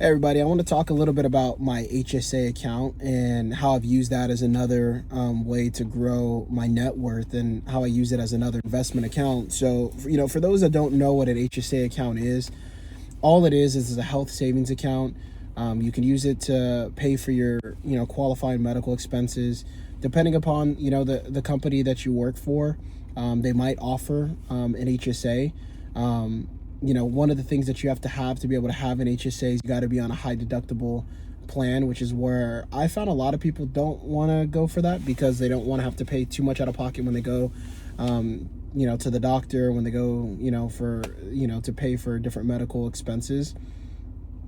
Hey everybody, I want to talk a little bit about my HSA account and how I've used that as another way to grow my net worth and how I use it as another investment account. So, for those that don't know what an HSA account is, all it is a health savings account. You can use it to pay for your, qualified medical expenses. Depending upon, the company that you work for, they might offer an HSA. One of the things that you have to be able to have an HSA is you got to be on a high deductible plan, which is where I found a lot of people don't want to go for that because they don't want to have to pay too much out of pocket when they go, to the doctor, when they go, to pay for different medical expenses,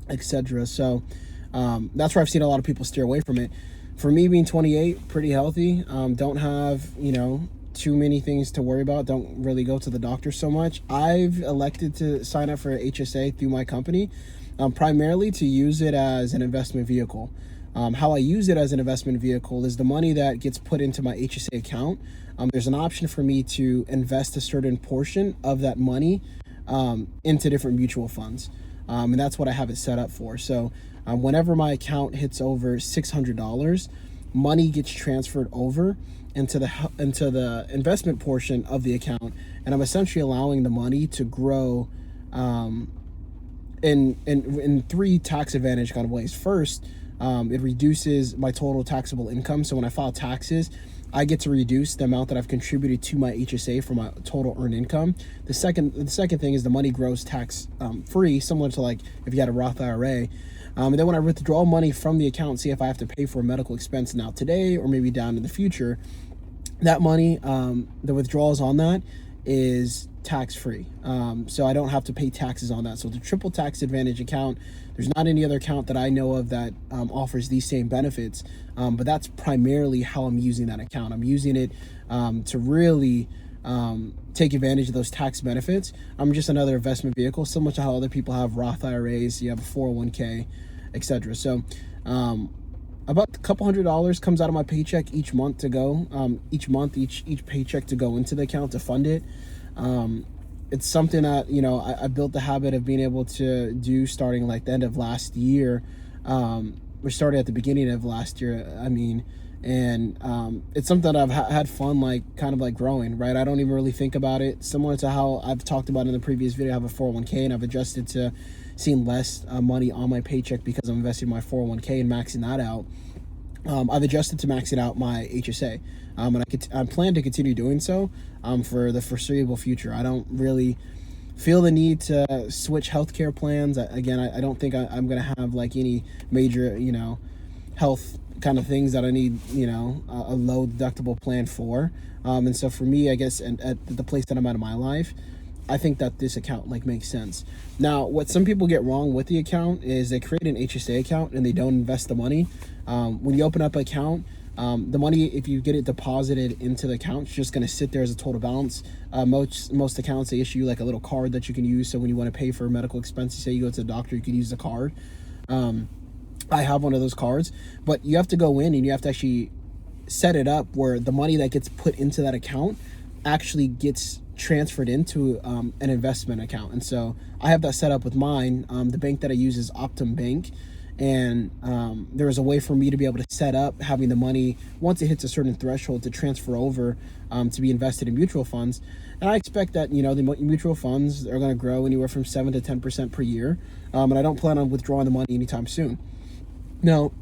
etc. So that's where I've seen a lot of people steer away from it. For me, being 28, pretty healthy, don't have, too many things to worry about, don't really go to the doctor so much, I've elected to sign up for HSA through my company, primarily to use it as an investment vehicle. How I use it as an investment vehicle is the money that gets put into my HSA account. There's an option for me to invest a certain portion of that money into different mutual funds. And that's what I have it set up for. So whenever my account hits over $600, money gets transferred over into the investment portion of the account, and I'm essentially allowing the money to grow in three tax advantage kind of ways. First, it reduces my total taxable income. So when I file taxes, I get to reduce the amount that I've contributed to my HSA from my total earned income. The second thing is the money grows tax free, similar to like if you had a Roth IRA. And then when I withdraw money from the account, see if I have to pay for a medical expense now today or maybe down in the future, that money, the withdrawals on that is tax free. So I don't have to pay taxes on that. So the triple tax advantage account, there's not any other account that I know of that offers these same benefits. But that's primarily how I'm using that account. I'm using it to really take advantage of those tax benefits. I'm just another investment vehicle, similar to how other people have Roth IRAs, you have a 401k, etc. So about a couple $100 comes out of my paycheck each month to go, each paycheck to go into the account to fund it. It's something that, I built the habit of being able to do starting like the end of last year. We started at the beginning of last year, and it's something that I've had fun, kind of growing, right? I don't even really think about it. Similar to how I've talked about in the previous video, I have a 401k and I've adjusted to seeing less money on my paycheck because I'm investing in my 401k and maxing that out. I've adjusted to maxing out my HSA, and I plan to continue doing so for the foreseeable future. I don't really feel the need to switch healthcare plans. I don't think I'm going to have any major, health kind of things that I need, a low deductible plan for. And so for me, I guess, and at the place that I'm at in my life, I think that this account makes sense. Now, what some people get wrong with the account is they create an HSA account and they don't invest the money. When you open up an account, the money, if you get it deposited into the account, it's just going to sit there as a total balance. Most accounts, they issue a little card that you can use. So when you want to pay for medical expenses, say you go to the doctor, you can use the card. I have one of those cards, but you have to go in and you have to actually set it up where the money that gets put into that account actually gets transferred into an investment account. And so I have that set up with mine. The bank that I use is Optum Bank, and there is a way for me to be able to set up having the money once it hits a certain threshold to transfer over to be invested in mutual funds. And I expect that the mutual funds are going to grow anywhere from 7 to 10% per year, and I don't plan on withdrawing the money anytime soon. Now,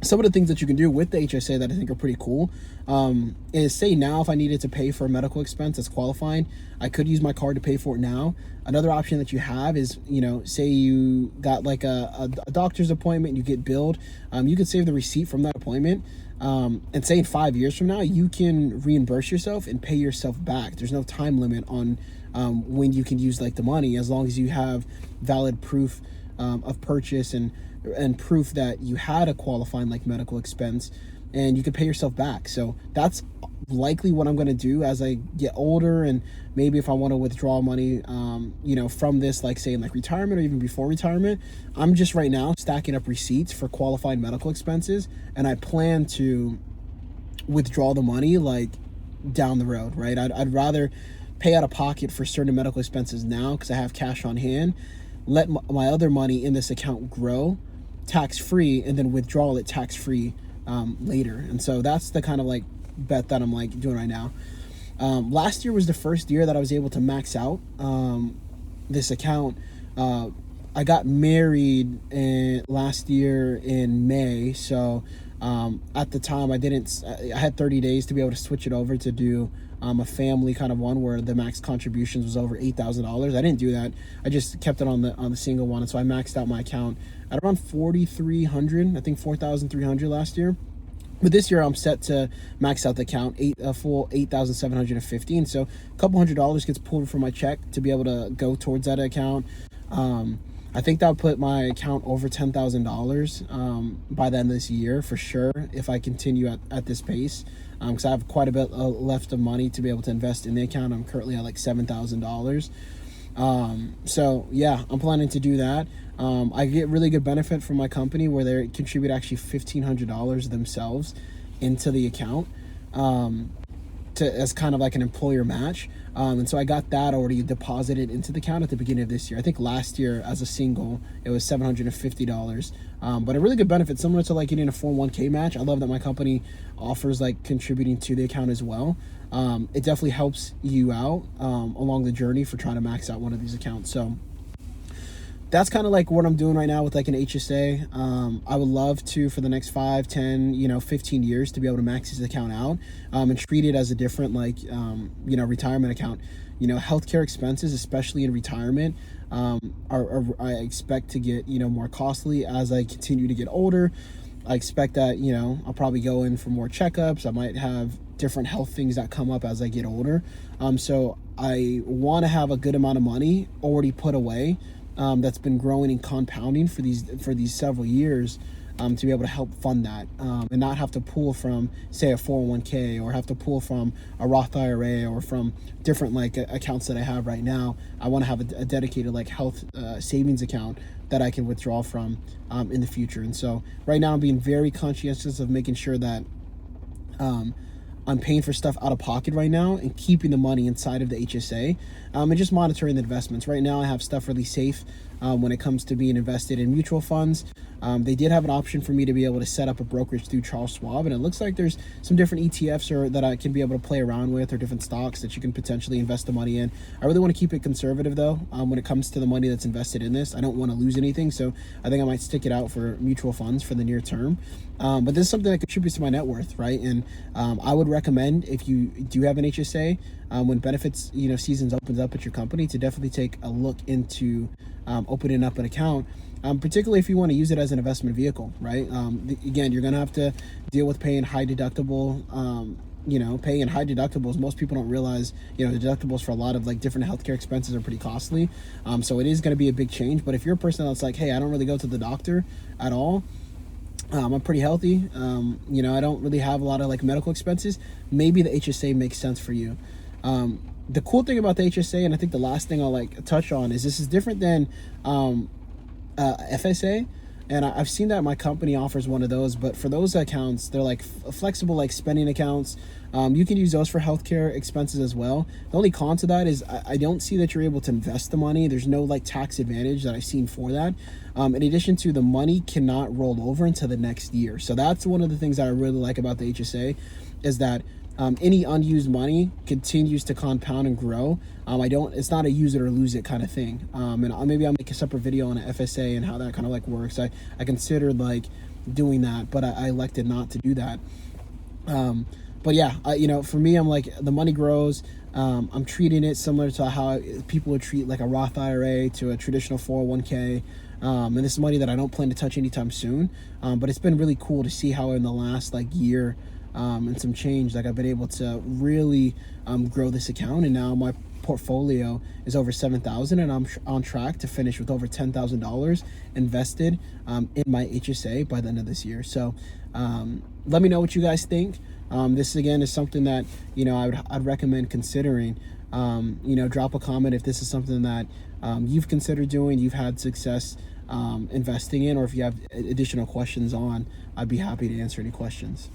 some of the things that you can do with the HSA that I think are pretty cool is, say now if I needed to pay for a medical expense that's qualifying, I could use my card to pay for it now. Another option that you have is, say you got a doctor's appointment, you get billed, you could save the receipt from that appointment, and say in 5 years from now, you can reimburse yourself and pay yourself back. There's no time limit on when you can use the money, as long as you have valid proof of purchase and proof that you had a qualifying medical expense, and you could pay yourself back. So that's likely what I'm going to do as I get older, and maybe if I want to withdraw money from this, say in retirement or even before retirement. I'm just right now stacking up receipts for qualified medical expenses, and I plan to withdraw the money down the road, right? I'd rather pay out of pocket for certain medical expenses now because I have cash on hand, let my other money in this account grow tax free, and then withdraw it tax free later. And so that's the kind of like bet that I'm like doing right now. Last year was the first year that I was able to max out this account. I got married last year in May, so at the time I had 30 days to be able to switch it over to do a family kind of one where the max contributions was over $8,000. I didn't do that. I just kept it on the single one, and so I maxed out my account at around 4,300. I think 4,300 last year. But this year I'm set to max out the account, a full 8,715. So a couple $100 gets pulled from my check to be able to go towards that account. I think that'll put my account over $10,000 by the end of this year for sure, if I continue at this pace. Because I have quite a bit left of money to be able to invest in the account. I'm currently at like $7,000. So yeah, I'm planning to do that. I get really good benefit from my company where they contribute actually $1,500 themselves into the account as kind of like an employer match. And so I got that already deposited into the account at the beginning of this year. I think last year as a single, it was $750. But a really good benefit, similar to like getting a 401k match. I love that my company offers like contributing to the account as well. It definitely helps you out along the journey for trying to max out one of these accounts. So that's kind of like what I'm doing right now with like an HSA. I would love to, for the next 5, 10, 15 years, to be able to max this account out and treat it as a different like, retirement account. Healthcare expenses, especially in retirement, I expect to get, more costly as I continue to get older. I expect that, I'll probably go in for more checkups. I might have different health things that come up as I get older. So I want to have a good amount of money already put away that's been growing and compounding for these several years to be able to help fund that and not have to pull from, say, a 401k or have to pull from a Roth IRA or from different like accounts that I have right now. I want to have a dedicated like health savings account that I can withdraw from in the future. And so right now I'm being very conscientious of making sure that I'm paying for stuff out of pocket right now and keeping the money inside of the HSA and just monitoring the investments. Right now I have stuff really safe when it comes to being invested in mutual funds. They did have an option for me to be able to set up a brokerage through Charles Schwab, and it looks like there's some different ETFs that I can be able to play around with, or different stocks that you can potentially invest the money in. I really want to keep it conservative though when it comes to the money that's invested in this. I don't want to lose anything, so I think I might stick it out for mutual funds for the near term. But this is something that contributes to my net worth, right? And I would recommend, if you do have an HSA, when benefits seasons opens up at your company, to definitely take a look into opening up an account, particularly if you want to use it as an investment vehicle, right? Again, you're gonna have to deal with paying high deductible, paying high deductibles. Most people don't realize, the deductibles for a lot of like different healthcare expenses are pretty costly. So it is going to be a big change. But if you're a person that's like, hey, I don't really go to the doctor at all, I'm pretty healthy, I don't really have a lot of like medical expenses, maybe the HSA makes sense for you. The cool thing about the HSA, and I think the last thing I'll like touch on, is this is different than FSA. And I've seen that my company offers one of those, but for those accounts, they're like flexible, like spending accounts. You can use those for healthcare expenses as well. The only con to that is I don't see that you're able to invest the money. There's no like tax advantage that I've seen for that. In addition to, the money cannot roll over into the next year. So that's one of the things that I really like about the HSA, is that any unused money continues to compound and grow. It's not a use it or lose it kind of thing. And maybe I'll make a separate video on an FSA and how that kind of like works. I considered like doing that, but I elected not to do that. But yeah, for me, I'm like, the money grows. I'm treating it similar to how people would treat like a Roth IRA to a traditional 401k. And this is money that I don't plan to touch anytime soon. But it's been really cool to see how in the last like year and some change, like I've been able to really grow this account, and now my portfolio is over $7,000, and I'm on track to finish with over $10,000 invested in my HSA by the end of this year. So let me know what you guys think. This again is something that I'd recommend considering. Drop a comment if this is something that you've considered doing, you've had success investing in, or if you have additional questions on, I'd be happy to answer any questions.